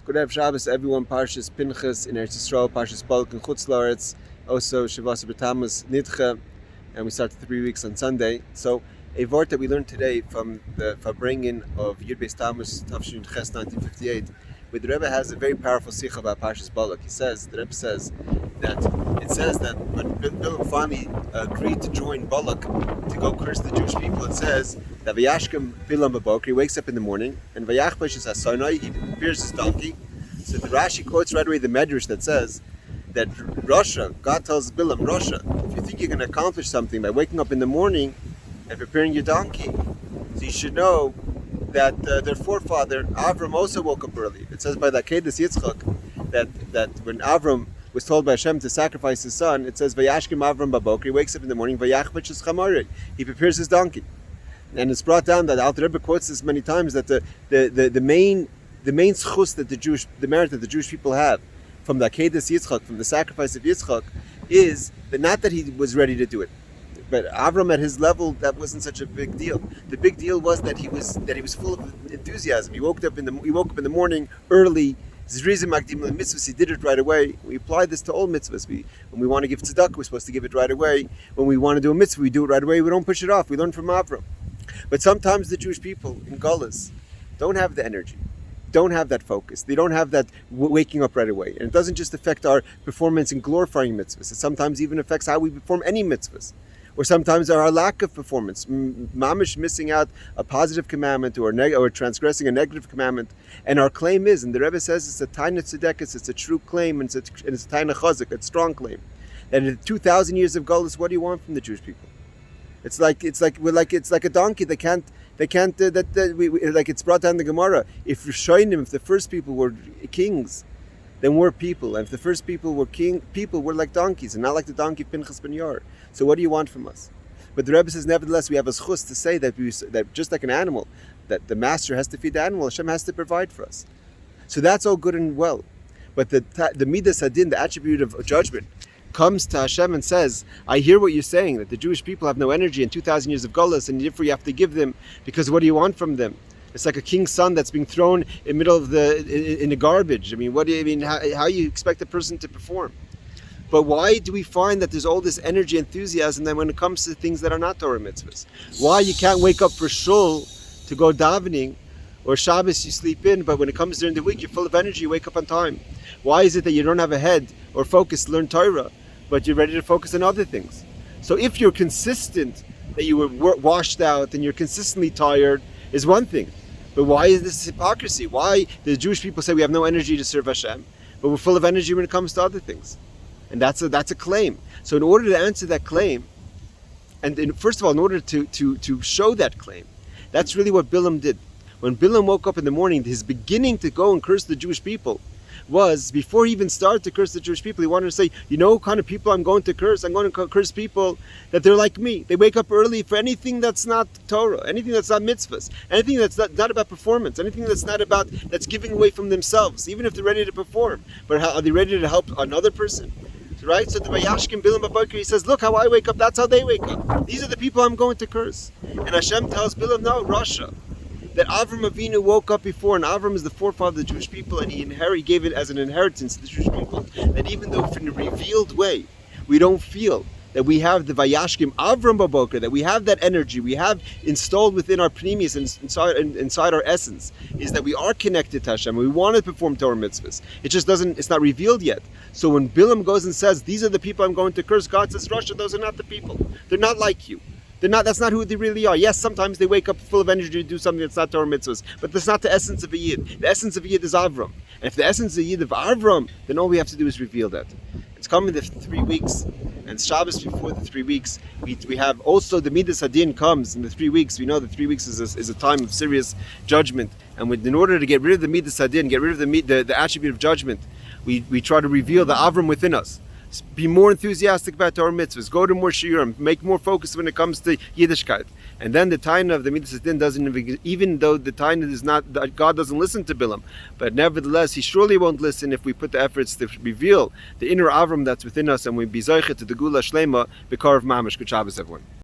Good Erev Shabbos, everyone. Parshas Pinchas in Eretz Yisrael, Parshas Balak in Chutz La'aretz, also Shavas B'Tammuz Nidcha, and we start 3 weeks on Sunday. So, a word that we learned today from the Farbringen of Yud Beis Tammuz Tafshin Ches 1958, where the Rebbe has a very powerful sikha about Parshas Balak. The Rebbe says that when Bilam finally agreed to join Balak to go curse the Jewish people, it says that Vayashkem Bilam B'Boker, he wakes up in the morning, and Vayachbash is Hasonai, he prepares his donkey. So the Rashi quotes right away the Medrash that says that God tells Bilam, if you think you're going to accomplish something by waking up in the morning and preparing your donkey, so you should know that their forefather Avram also woke up early. It says by the Akedas Yitzchak that when Avram was told by Hashem to sacrifice his son, it says Vayashkim Avram B'Boker, he wakes up in the morning, Vayachbach es Chamorei, he prepares his donkey. And it's brought down that Alter Rebbe quotes this many times that the main schus that the merit that the Jewish people have from the Akedas Yitzchak, from the sacrifice of Yitzchak, is that not that he was ready to do it, but Avram at his level, that wasn't such a big deal. The big deal was that he was full of enthusiasm. He woke up in the morning early. Zrizim Magdim mitzvahs, he did it right away. We apply this to all mitzvahs. When we want to give tzedakah, we're supposed to give it right away. When we want to do a mitzvah, we do it right away. We don't push it off. We learn from Avram. But sometimes the Jewish people in Gullus don't have the energy, don't have that focus. They don't have that waking up right away. And it doesn't just affect our performance in glorifying mitzvahs. It sometimes even affects how we perform any mitzvahs. Or sometimes our lack of performance, mamish missing out a positive commandment or transgressing a negative commandment. And our claim is, and the Rebbe says it's a taina tzedekis, it's a true claim, and it's a taina chazik, a strong claim. That in 2,000 years of Gullus, what do you want from the Jewish people? It's like a donkey. They can't. Like it's brought down in the Gemara. If the first people were kings, then we're people. And if the first people were people were like donkeys, and not like the donkey of Pinchas ben Yair. So what do you want from us? But the Rebbe says, nevertheless, we have a schus to say that just like an animal, that the master has to feed the animal, Hashem has to provide for us. So that's all good and well. But the midas hadin, the attribute of judgment, comes to Hashem and says, I hear what you're saying, that the Jewish people have no energy in 2,000 years of Gullus, and therefore you have to give them, because what do you want from them? It's like a king's son that's being thrown in the middle of in the garbage. I mean, how you expect a person to perform? But why do we find that there's all this energy, enthusiasm, then when it comes to things that are not Torah mitzvahs? Why you can't wake up for shul to go davening, or Shabbos you sleep in, but when it comes during the week, you're full of energy, you wake up on time? Why is it that you don't have a head or focus to learn Torah, but you're ready to focus on other things? So if you're consistent, that you were washed out and you're consistently tired, is one thing. But why is this hypocrisy? Why the Jewish people say we have no energy to serve Hashem, but we're full of energy when it comes to other things? And that's a claim. So in order to answer that claim, and first of all, in order to show that claim, that's really what Bilam did. When Bilam woke up in the morning, his beginning to go and curse the Jewish people was, before he even started to curse the Jewish people, he wanted to say, you know what kind of people I'm going to curse? I'm going to curse people that they're like me. They wake up early for anything that's not Torah, anything that's not mitzvahs, anything that's not about performance, anything that's giving away from themselves, even if they're ready to perform. But are they ready to help another person? Right? So the Vayashkim Bilam B'Boker, he says, look how I wake up, that's how they wake up. These are the people I'm going to curse. And Hashem tells Bilam, no, Rasha, that Avram Avinu woke up before, and Avram is the forefather of the Jewish people, and he gave it as an inheritance to the Jewish people, that even though in a revealed way, we don't feel that we have the Vayashkim Avram B'Boker, that we have that energy, we have installed within our pneumius and inside our essence, is that we are connected to Hashem, and we want to perform Torah mitzvahs. It's not revealed yet. So when Bilam goes and says, these are the people I'm going to curse, God says, Rasha, those are not the people. They're not like you. That's not who they really are. Yes, sometimes they wake up full of energy to do something that's not Torah mitzvahs, but that's not the essence of a Yid. The essence of a Yid is Avram. And if the essence of a Yid of Avram, then all we have to do is reveal that. It's coming the 3 weeks, and Shabbos before the 3 weeks, we have also the Midas Hadin comes in the 3 weeks. We know that 3 weeks is a time of serious judgment, and in order to get rid of the Midas Hadin, get rid of the attribute of judgment, we try to reveal the Avram within us. Be more enthusiastic about Torah mitzvahs. Go to more shiurim. Make more focus when it comes to Yiddishkeit. And then the taina of the Midas Hadin doesn't, even though the taina is not, God doesn't listen to Bilam, but nevertheless, He surely won't listen if we put the efforts to reveal the inner Avram that's within us, and we be zoichet to the Gula Shlema, B'karav Mamash. Good Shabbos, everyone.